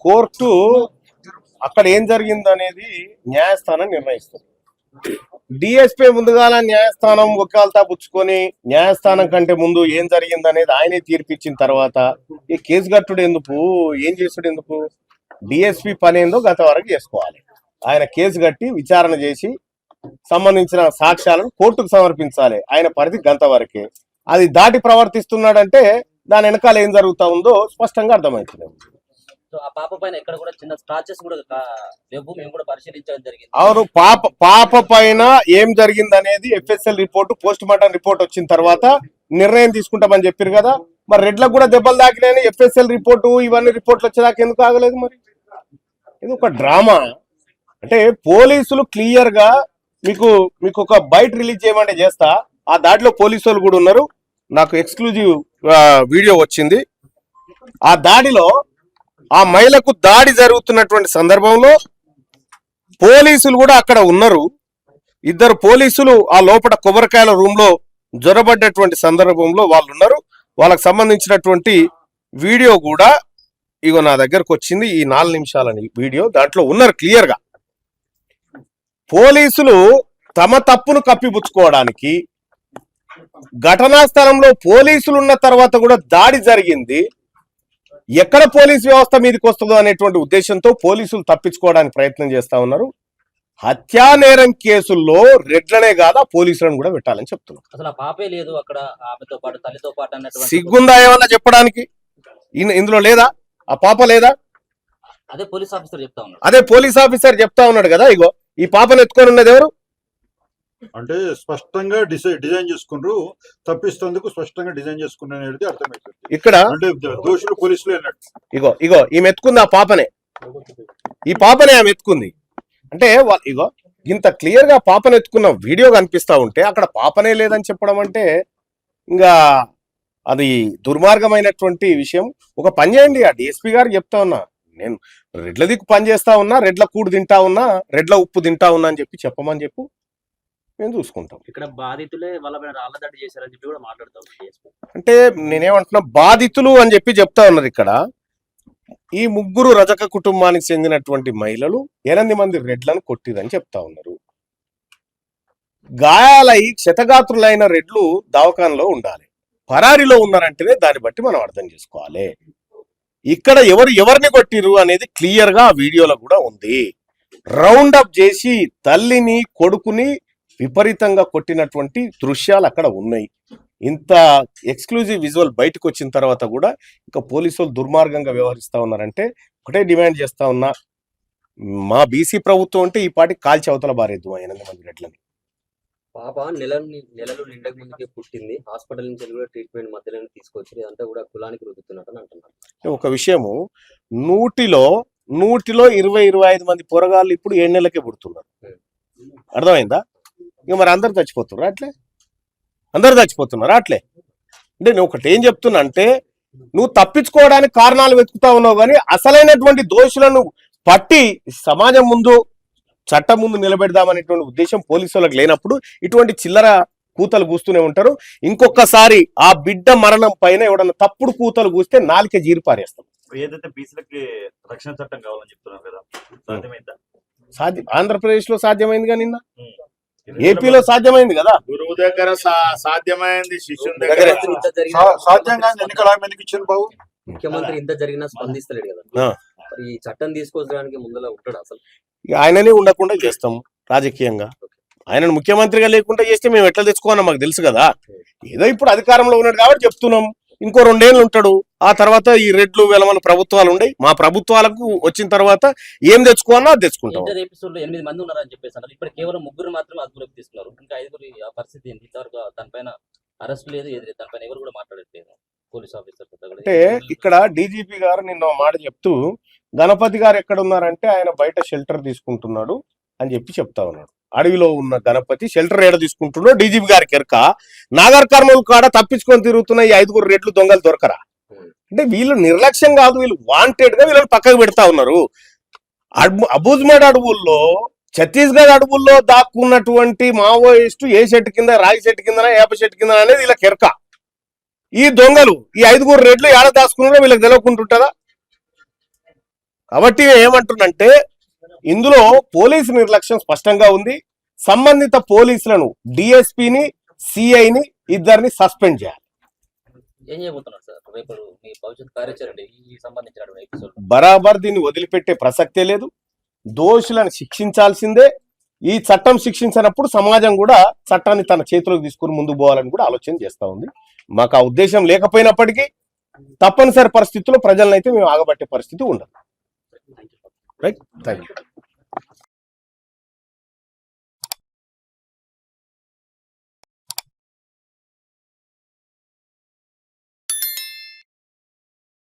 Court అక్కడ ఏం జరిగింది అనేది న్యాయస్థానం నిర్ణయిస్తుంది. డిఎస్పీ ముందుగాల న్యాయస్థానం వకాల్తా పుచ్చుకొని న్యాయస్థానం కంటే ముందు ఏం జరిగింది అనేది ఆయనే తీర్పిచ్చిన తర్వాత ఈ కేసు కట్టుడు ఎందుకు, ఏం చేసుడు ఎందుకు? డిఎస్పీ పని ఏందో గత వరకు చేసుకోవాలి. ఆయన కేసు కట్టి విచారణ చేసి సంబంధించిన సాక్ష్యాలను కోర్టుకు సమర్పించాలి. ఆయన పరిధి గంట వరకే. అది దాటి ప్రవర్తిస్తున్నాడంటే దాని వెనకాల ఏం జరుగుతా ఉందో స్పష్టంగా అర్థమవుతుంది. ఆ పాప పైన ఎక్కడ కూడా చిన్న స్క్రాచెస్ కూడా మేము కూడా పరిశీలించడం జరిగింది. అవును, పాప పైన ఏం జరిగింది అనేది FSL report, post mortem report వచ్చిన తర్వాత నిర్ణయం తీసుకుంటామని చెప్పారు కదా. మరి రెడ్లకు కూడా దెబ్బలు తాకినాయని ఎఫ్ఎస్ఎల్ రిపోర్టు ఇవన్నీ రిపోర్ట్లు వచ్చేదాకా ఎందుకు ఆగలేదు? మరి ఇది ఒక డ్రామా. అంటే పోలీసులు క్లియర్ గా మీకు ఒక బైట్ రిలీజ్ చేయమంటే చేస్తా. ఆ దాడిలో పోలీసు వాళ్ళు కూడా ఉన్నారు. నాకు ఎక్స్క్లూజివ్ వీడియో వచ్చింది. ఆ దాడిలో ఆ మహిళకు దాడి జరుగుతున్నటువంటి సందర్భంలో పోలీసులు కూడా అక్కడ ఉన్నారు. ఇద్దరు పోలీసులు ఆ లోపల కొబ్బరికాయల రూమ్ లో జ్వరబడ్డటువంటి సందర్భంలో వాళ్ళు ఉన్నారు. వాళ్ళకు సంబంధించినటువంటి వీడియో కూడా ఇగో నా దగ్గరకు వచ్చింది. ఈ 4 నిమిషాలని వీడియో దాంట్లో ఉన్నారు క్లియర్ గా. పోలీసులు తమ తప్పును కప్పిపుచ్చుకోవడానికి ఘటనా స్థలంలో పోలీసులు ఉన్న తర్వాత కూడా దాడి జరిగింది. ఎక్కడ పోలీస్ వ్యవస్థ మీదకి వస్తుందో అనేటువంటి ఉద్దేశంతో పోలీసులు తప్పించుకోవడానికి ప్రయత్నం చేస్తా ఉన్నారు. హత్యా నేరం కేసుల్లో రెడ్లనే కాదా పోలీసులను కూడా పెట్టాలని చెప్తున్నారు. అసలు ఆ పాపే లేదు అక్కడ, ఆమెతో పాటు తల్లితో పాటు అన్నటువంటి సిగ్గుందా ఏమన్నా చెప్పడానికి? ఇందులో లేదా? ఆ పాప లేదా? అదే పోలీస్ ఆఫీసర్ చెప్తా ఉన్నాడు. అదే పోలీస్ ఆఫీసర్ చెప్తా ఉన్నాడు కదా. ఇగో ఈ పాపను ఎత్తుకొని ఉన్నది ఎవరు అంటే స్పష్టంగా డిజైన్ చేసుకున్నారు, తప్పిస్తేందుకు స్పష్టంగా డిజైన్ చేసుకున్నారు అనేది అర్థమవుతుంది. ఇక్కడ అంటే దోషులు పోలీసులు అన్నట్టు. ఇగో ఈమె ఎత్తుకుంది, ఆ పాపనే, ఈ పాపనే ఆమె ఎత్తుకుంది. అంటే ఇగో ఇంత క్లియర్ గా పాపను ఎత్తుకున్న వీడియో కనిపిస్తా ఉంటే అక్కడ పాపనే లేదని చెప్పడం అంటే ఇంకా అది దుర్మార్గమైనటువంటి విషయం. ఒక పని చేయండి, ఆ డిఎస్పీ గారు చెప్తా ఉన్నా, నేను రెడ్ల దిక్కు పని చేస్తా ఉన్నా, రెడ్ల కూడు తింటా ఉన్నా, రెడ్ల ఉప్పు తింటా ఉన్నా అని చెప్పమని చెప్పు, మేము చూసుకుంటాం. ఇక్కడ బాధితులే వాళ్ళ పైన రాళ్ల దాడి చేశారని చెప్పి కూడా మాట్లాడతాం. అంటే నేనేమంటున్నా, బాధితులు అని చెప్పి చెప్తా ఉన్నారు. ఇక్కడ ఈ 3 రజక కుటుంబానికి చెందినటువంటి మహిళలు 8 మంది రెడ్లను కొట్టిరని చెప్తా ఉన్నారు. గాయాలై క్షతగాత్రులైన రెడ్లు దవాఖానలో ఉండాలి, పరారీలో ఉన్నారంటేనే దాన్ని బట్టి మనం అర్థం చేసుకోవాలి. ఇక్కడ ఎవరిని కొట్టిరు అనేది క్లియర్ గా ఆ వీడియోలో కూడా ఉంది. రౌండ్ అప్ చేసి తల్లిని కొడుకుని విపరీతంగా కొట్టినటువంటి దృశ్యాలు అక్కడ ఉన్నాయి. ఇంత ఎక్స్క్లూజివ్ విజువల్ బయటకు వచ్చిన తర్వాత కూడా ఇంకా పోలీసులు దుర్మార్గంగా వ్యవహరిస్తా ఉన్నారంటే ఒకటే డిమాండ్ చేస్తా ఉన్నా, మా బీసీ ప్రభుత్వం అంటే ఈ పాటికి కాల్చి అవతల బారేద్దు 8 మంది రెడ్లని. పాప నెలలు నిండక ముందుకే పుట్టింది, హాస్పిటల్ నుంచి కూడా ట్రీట్మెంట్ మధ్యలో తీసుకొచ్చి ఇదంతా కూడా కులానికి రుద్దుతున్నట్టు అంటున్నారు. ఒక విషయము, 100లో 20-25 మంది పొరగాళ్ళు ఇప్పుడు 7 నెలలకే పుడుతున్నారు. అర్థమైందా? ఇక మరి అందరు చచ్చిపోతున్నారు అట్లే, అందరు చచ్చిపోతున్నారు అట్లే. అంటే నేను ఒకటి ఏం చెప్తున్నా అంటే, నువ్వు తప్పించుకోవడానికి కారణాలు వెతుకుతా ఉన్నావు, కానీ అసలైనటువంటి దోషులను పట్టి సమాజం ముందు చట్టం ముందు నిలబెడదామనేటువంటి ఉద్దేశం పోలీసు వాళ్ళకి లేనప్పుడు ఇటువంటి చిల్లర కూతలు కూస్తూనే ఉంటారు. ఇంకొకసారి ఆ బిడ్డ మరణం పైన ఎవడన్నా తప్పుడు కూతలు కూస్తే నాలిక జీరి పారేస్తాం. ఏదైతే బీసీలకి రక్షణ చట్టం కావాలని చెప్తున్నారు కదా, సాధ్యమైందా? ఆంధ్రప్రదేశ్ లో సాధ్యమైందిగా, నిన్న ఏపీలో సాధ్యమైంది కదా. గురువు దగ్గర సాధ్యమైంది, శిష్యుని దగ్గర సాధ్యంగా ఎన్నికల హామీలకు ఇచ్చిన బాబు. ముఖ్యమంత్రి ఇంత జరిగినా స్పందిస్తలేడు కదా. ఈ చట్టం తీసుకొచ్చడానికి ముందులో ఉంటాడు అసలు. ఆయననే ఉండకుండా చేస్తాం రాజకీయంగా. ఆయనను ముఖ్యమంత్రిగా లేకుండా చేస్తే మేము ఎట్లా తెచ్చుకోవాలో మాకు తెలుసు కదా. ఏదో ఇప్పుడు అధికారంలో ఉన్నాడు కాబట్టి చెప్తున్నాం. ఇంకో 2 ఏళ్ళు ఉంటాడు, ఆ తర్వాత ఈ రెడ్లు వెలమల ప్రభుత్వాలు ఉండే, మా ప్రభుత్వాలకు వచ్చిన తర్వాత ఏం తెచ్చుకోవాలో అది తెచ్చుకుంటాం. 8 మంది ఉన్నారని చెప్పేసి అన్నారు. ఇప్పుడు కేవలం 3 మాత్రమే అదుపులోకి తీసుకున్నారు. ఇంకా 5 పరిస్థితి ఏంటి? ఇంతవరకు దానిపైన అరెస్ట్ లేదు, దానిపైన ఎవరు కూడా మాట్లాడట్లేదు పోలీస్ ఆఫీసర్. అంటే ఇక్కడ డీజీపీ గారు నిన్న మాట చెప్తూ, గణపతి గారు ఎక్కడ ఉన్నారంటే ఆయన బయట షెల్టర్ తీసుకుంటున్నాడు అని చెప్తా ఉన్నాడు. అడవిలో ఉన్న గణపతి షెల్టర్ ఏడ తీసుకుంటున్నాడు డీజీపీ గారికి ఎరక. నాగర్ కర్నూలు కాడ తప్పించుకొని తిరుగుతున్న ఈ 5 రెడ్లు దొంగలు దొరకరా? అంటే వీళ్ళు నిర్లక్ష్యం కాదు, వీళ్ళు వాంటెడ్ గా వీళ్ళని పక్కకు పెడతా ఉన్నారు. అబూజ్మేడ్ అడవుల్లో, ఛత్తీస్గఢ్ అడవుల్లో దాక్కున్నటువంటి మావోయిస్టు ఏ చెట్టు కింద, రాగి చెట్టు కింద, ఏప చెట్టు కింద అనేది వీళ్ళకి ఎరక. ఈ దొంగలు ఈ 5 రెడ్లు ఏడ దాచుకున్నారో వీళ్ళకి తెలియకుంటుంటదా? కాబట్టి ఏమంటున్నంటే ఇందులో పోలీసు నిర్లక్ష్యం స్పష్టంగా ఉంది. సంబంధిత పోలీసులను డిఎస్పీని సిఐని ఇద్దరిని సస్పెండ్ చేయాలి. ఏం చేయబోతున్నారు సార్ రేపు మీ భవిష్యత్ కార్యాచరణ ఈ సంబంధించినటువంటి ఎపిసోడ్? బరాబర్ దీన్ని వదిలిపెట్టే ప్రసక్తే లేదు. దోషులను శిక్షించాల్సిందే. ఈ చట్టం శిక్షించినప్పుడు సమాజం కూడా చట్టాన్ని తన చేతిలోకి తీసుకుని ముందుకు పోవాలని కూడా ఆలోచన చేస్తా ఉంది. మాకు ఆ ఉద్దేశం లేకపోయినప్పటికీ తప్పనిసరి పరిస్థితుల్లో ప్రజలను అయితే మేము ఆగబట్టే పరిస్థితి ఉండదు. Right, thank you.